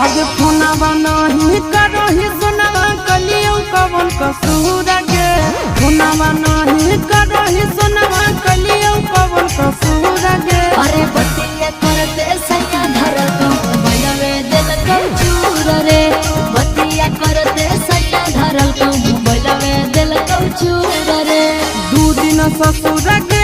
अब फोनवा नहीं करही सोनवा कलियो कवन कसूर गे। फोनवा नहीं करही सोनवा कलियो कवन कसूर गे। अरे बतिया करते सैया धरल मोबाइलवे दिल को चूर रे। बतिया करते सैया धरल मोबाइलवे दिल को चूर रे। 2 दिन ससुर गे